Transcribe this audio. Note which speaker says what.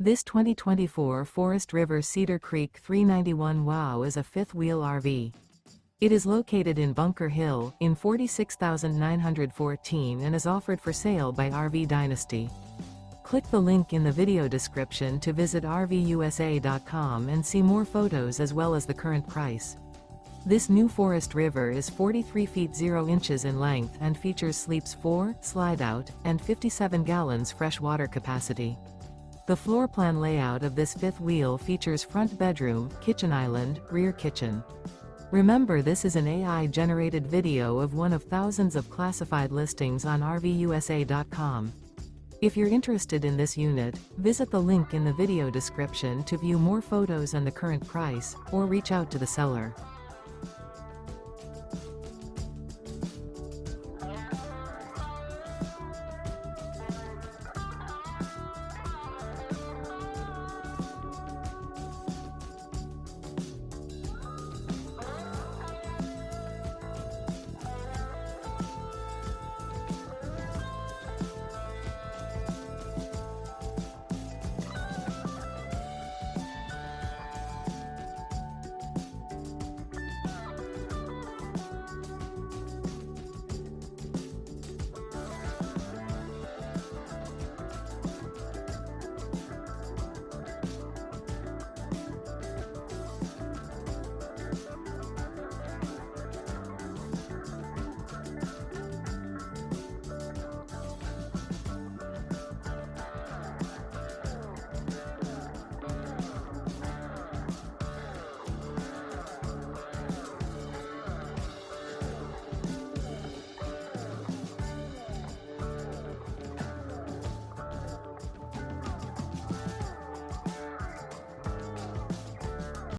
Speaker 1: This 2024 Forest River Cedar Creek 391 WOW is a fifth-wheel RV. It is located in Bunker Hill, in 46,914 and is offered for sale by RV Dynasty. Click the link in the video description to visit RVUSA.com and see more photos as well as the current price. This new Forest River is 43 feet 0 inches in length and features sleeps 4, Slideout, and 57 gallons fresh water capacity. The floor plan layout of this fifth wheel features front bedroom, kitchen island, rear kitchen. Remember, this is an AI-generated video of one of thousands of classified listings on RVUSA.com. If you're interested in this unit, visit the link in the video description to view more photos and the current price, or reach out to the seller.